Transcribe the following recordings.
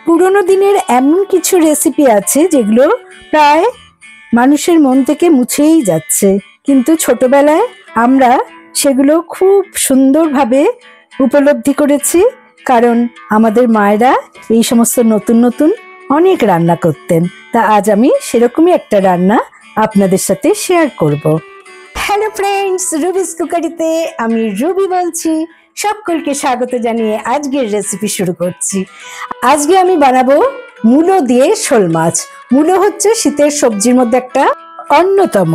পুরোনো দিনের এমন কিছু রেসিপি আছে যেগুলো প্রায় মানুষের মন থেকে মুছেই যাচ্ছে, কিন্তু ছোটবেলায় আমরা সেগুলো খুব সুন্দরভাবে উপলব্ধি করেছি, কারণ আমাদের মায়েরা এই সমস্ত নতুন নতুন অনেক রান্না করতেন। তা আজ আমি সেরকমই একটা রান্না আপনাদের সাথে শেয়ার করব। হ্যালো ফ্রেন্ডস, রুবিস কুকারিতে আমি রুবি বলছি। সকলকে স্বাগত জানিয়ে আজকের রেসিপি শুরু করছি। আজকে আমি বানাবো মূলো দিয়ে শোল মাছ। মূলো হচ্ছে শীতের সবজির মধ্যে একটা অন্যতম,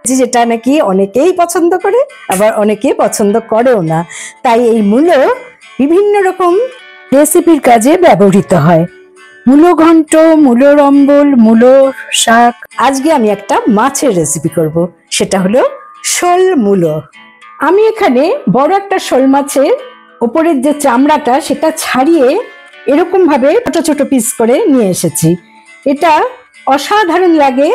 যেটা নাকি অনেকেই পছন্দ করে, আবার অনেকে পছন্দ করেও না। তাই এই মূলো বিভিন্ন রকম রেসিপির কাজে ব্যবহৃত হয়। মূলো ঘন্ট, মূলো রম্বল, মূলো শাক। আজকে আমি একটা মাছের রেসিপি করব, সেটা হলো শোল মূলো। আমি এখানে বড় একটা শোল মাছের ওপরের যে চামড়াটা সেটা ছাড়িয়ে এরকম ভাবে ছোট ছোট পিস করে নিয়ে এসেছি। এটা অসাধারণ লাগে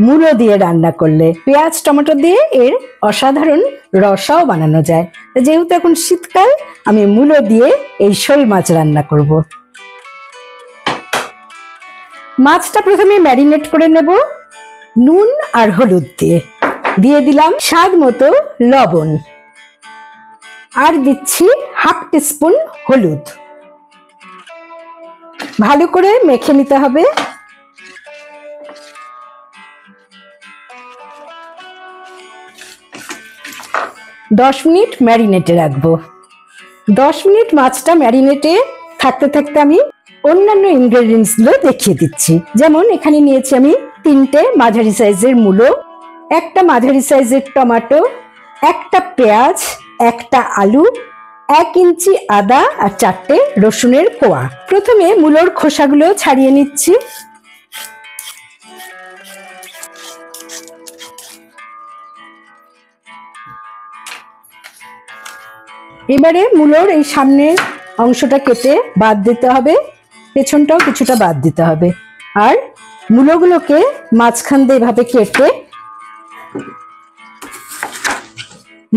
মূলো দিয়ে রান্না করলে। পেঁয়াজ টমেটো দিয়ে এর অসাধারণ রসাও বানানো যায়। যেহেতু এখন শীতকাল, আমি মূলো দিয়ে এই শোল মাছ রান্না করব। মাছটা প্রথমে ম্যারিনেট করে নেব নুন আর হলুদ দিয়ে। দিয়ে দিলাম স্বাদ মতো লবণ, আর দিচ্ছি হাফ টিস্পুন হলুদ। ভালো করে মেখে নিতে হবে। দশ মিনিট ম্যারিনেটে রাখবো। 10 মিনিট মাছটা ম্যারিনেটে থাকতে থাকতে আমি অন্যান্য ইনগ্রেডিয়েন্টস গুলো দেখিয়ে দিচ্ছি। যেমন এখানে নিয়েছি আমি 3টে মাঝারি সাইজের মূলো, একটা মাঝারি সাইজের টমেটো, একটা পেঁয়াজ, একটা আলু, 1 ইঞ্চি আদা আর 4টে রসুনের কোয়া। প্রথমে মূলোর খোসাগুলো ছাড়িয়ে নিচ্ছি। এবারে মূলোর এই সামনের অংশটা কেটে বাদ দিতে হবে, পেছনটাও কিছুটা বাদ দিতে হবে। আর মূলোগুলোকে মাঝখান দিয়ে এভাবে কেটে,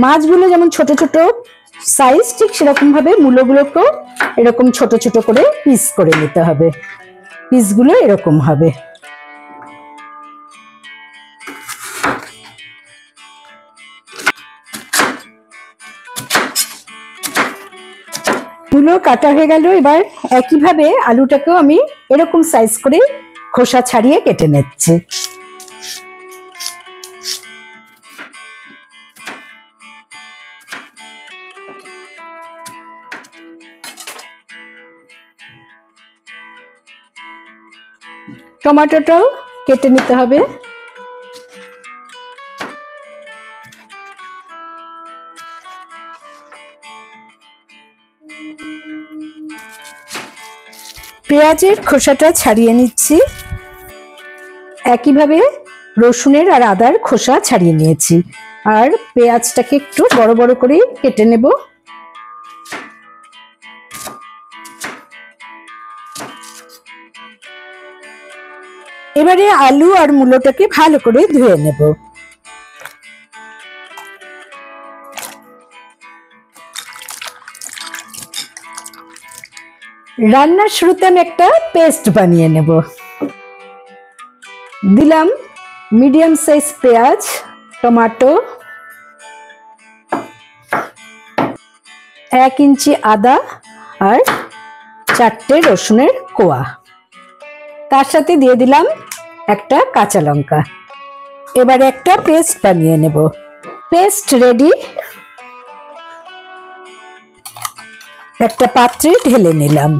মাছগুলো যেমন ছোট ছোট সাইজ, ঠিক সেরকম ভাবে মূলোগুলোকেও এরকম ছোট ছোট করে পিস করে নিতে হবে। পিসগুলো এরকম হবে। মূলো কাটা হয়ে গেল। এবার একইভাবে আলুটাকেও আমি এরকম সাইজ করে খোসা ছাড়িয়ে কেটে নিচ্ছি। টমেটোটাও কেটে নিতে হবে। পেঁয়াজের খোসাটা ছাড়িয়ে নিচ্ছি। একইভাবে রসুনের আর আদার খোসা ছাড়িয়ে নিয়েছি। আর পেঁয়াজটাকে একটু বড় বড় করে কেটে নেব। এবারে আলু আর মূলোটাকে ভালো করে ধুয়ে নেব। রান্নার শুরুতে আমি একটা পেস্ট বানিয়ে নেব। দিলাম মিডিয়াম সাইজ পেঁয়াজ, টমেটো, 1 ইঞ্চি আদা আর 4টে রসুনের কোয়া। তার সাথে দিয়ে দিলাম একটা কাঁচা লঙ্কা। এবার একটা পেস্ট বানিয়ে নেব। Paste ready. একটা পাত্রে ঢেলে নিলাম।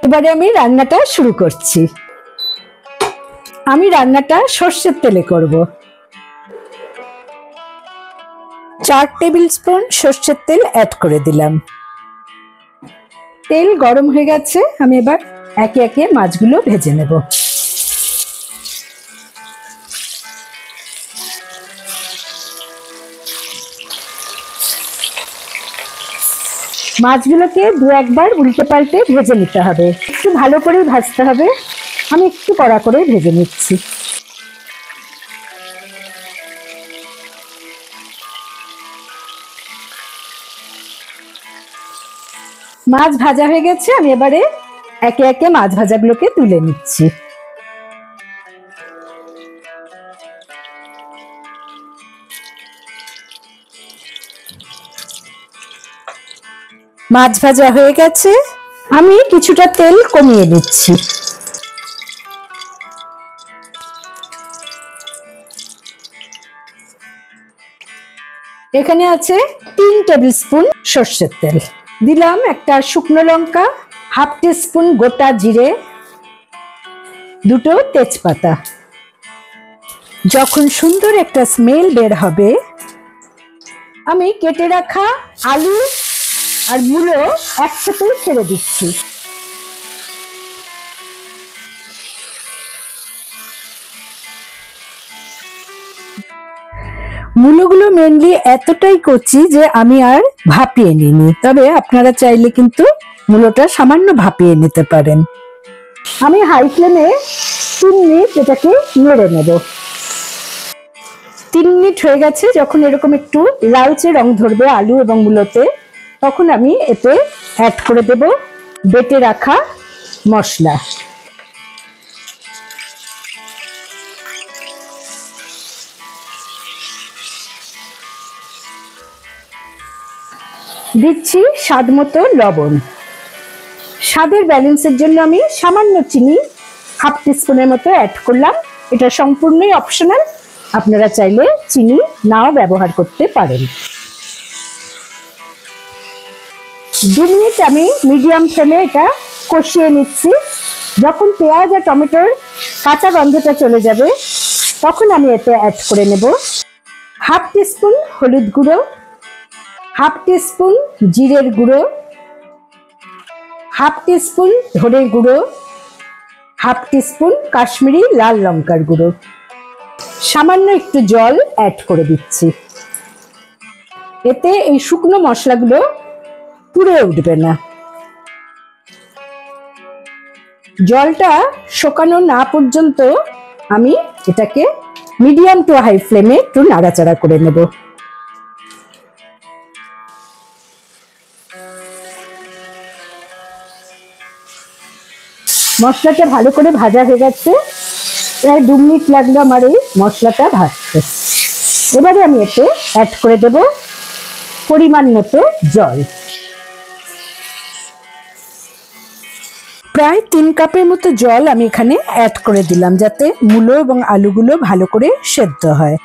এবারে আমি রান্নাটা শুরু করছি। আমি রান্নাটা সর্ষের তেলে করব। 4 টেবিল স্পুন সর্ষের তেল অ্যাড করে দিলাম। তেল গরম হয়ে গেছে। আমি এবার একে একে মাছগুলো ভেজে নেব। মাছগুলোকে 2-1 বার উল্টে পাল্টে ভেজে নিতে হবে। একটু ভালো করে ভাজতে হবে। আমি একটু কড়া করে ভেজে নিচ্ছি। মাছ ভাজা হয়ে গেছে, আমি এবারে একে একে মাছ ভাজাগুলোকে তুলে নিচ্ছি। মাছ ভাজা হয়ে গেছে, আমি কিছুটা তেল কমিয়ে নিচ্ছি। এখানে আছে 3 টেবিল স্পুন সর্ষের তেল, দিলাম একটা শুকনো লঙ্কা, হাফ টিস্পুন গোটা জিরে, দুটো তেজপাতা। যখন সুন্দর একটা স্মেল বের হবে, আমি কেটে রাখা আলু আর মূলো একসাথে ছেড়ে দিচ্ছি। মূলোগুলো মেনলি এতটাই কচি যে আমি আর ভাপিয়ে নিইনি, তবে আপনারা চাইলে কিন্তু মূলোটা সামান্য ভাপিয়ে নিতে পারেন। আমি হাই ফ্লেমে 3 মিনিট এটাকে নেড়ে নেব। 3 মিনিট হয়ে গেছে, যখন এরকম একটু লালচে রং ধরবে আলু এবং মূলোতে, তখন আমি এতে অ্যাড করে দেব বেটে রাখা মশলা। দিচ্ছি স্বাদ মতো লবণ। স্বাদের ব্যালেন্সের জন্য আমি সামান্য চিনি হাফ টিস্পুনের মতো অ্যাড করলাম। এটা সম্পূর্ণই অপশনাল, আপনারা চাইলে চিনি নাও ব্যবহার করতে পারেন। 2 মিনিট আমি মিডিয়াম ফ্লেমে এটা কষিয়ে নিচ্ছি। যখন পেঁয়াজ আর টমেটোর কাঁচা গন্ধটা চলে যাবে, তখন আমি এতে অ্যাড করে নেব হাফ টিস্পুন হলুদ গুঁড়ো, হাফ টিস্পুন জিরের গুঁড়ো, হাফ টিস্পুন ধনের গুঁড়ো, হাফ টিস্পুন কাশ্মীরি লাল লঙ্কার গুঁড়ো, সামান্য একটু জল অ্যাড করে দিচ্ছি। এতে এই শুকনো মশলাগুলো পুড়ে উঠবে না। জলটা শুকানো না পর্যন্ত আমি এটাকে মিডিয়াম টু হাই ফ্লেমে একটু নাড়াচাড়া করে নেব। মশলাটা ভালো করে ভাজা হয়ে গেছে, প্রায় 2 মিনিট লাগলো আমার এই মশলাটা ভাজতে। এবারে আমি এতে অ্যাড করে দেব পরিমাণ মতো জল। প্রায় 3 কাপের মতো জল আমি এখানে অ্যাড করে দিলাম, যাতে মূলো এবং আলুগুলো ভালো করে সেদ্ধ হয়।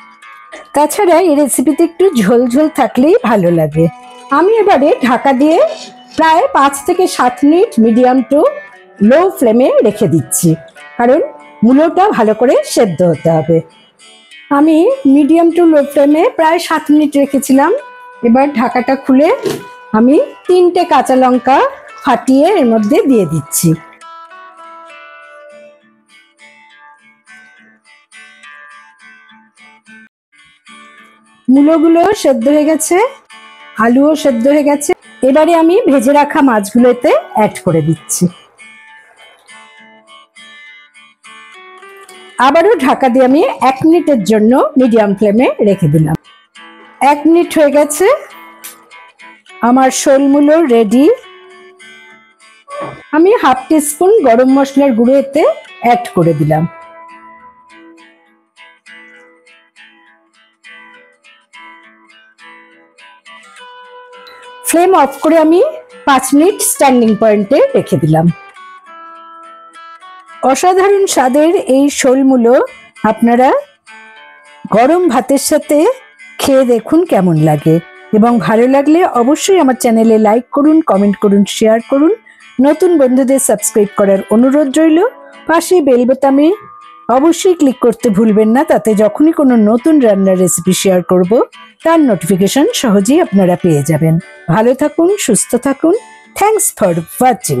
তাছাড়া এই রেসিপিতে একটু ঝোল ঝোল থাকলেই ভালো লাগে। আমি এবারে ঢাকা দিয়ে প্রায় 5 থেকে 7 মিনিট মিডিয়াম টু লো ফ্লেমে রেখে দিচ্ছি, কারণ মূলোটা ভালো করে সেদ্ধ হতে হবে। আমি মিডিয়াম টু লো ফ্লেমে প্রায় 7 মিনিট রেখেছিলাম। এবার ঢাকাটা খুলে আমি 3টে কাঁচা লঙ্কা ফাটিয়ে এর মধ্যে দিয়ে দিচ্ছি। মূলোগুলো সেদ্ধ হয়ে গেছে, আলুও সেদ্ধ হয়ে গেছে। এবারে আমি ভেজে রাখা মাছগুলোতে অ্যাড করে দিচ্ছি। আবারও ঢাকা দিয়ে আমি 1 মিনিটের জন্য মিডিয়াম ফ্লেমে রেখে দিলাম। 1 মিনিট হয়ে গেছে, আমার শোল মূলো রেডি। আমি হাফ টিস্পুন গরম মশলার গুঁড়ো এতে অ্যাড করে দিলাম। ফ্লেম অফ করে আমি 5 মিনিট স্ট্যান্ডিং পয়েন্টে রেখে দিলাম। অসাধারণ স্বাদের এই শোল মূলো আপনারা গরম ভাতের সাথে খেয়ে দেখুন কেমন লাগে, এবং ভালো লাগলে অবশ্যই আমার চ্যানেলে লাইক করুন, কমেন্ট করুন, শেয়ার করুন। নতুন বন্ধুদের সাবস্ক্রাইব করার অনুরোধ রইল। পাশে বেল বোতামে অবশ্যই ক্লিক করতে ভুলবেন না, তাতে যখনই কোনো নতুন রান্নার রেসিপি শেয়ার করব তার নোটিফিকেশন সহজেই আপনারা পেয়ে যাবেন। ভালো থাকুন, সুস্থ থাকুন। Thanks for watching.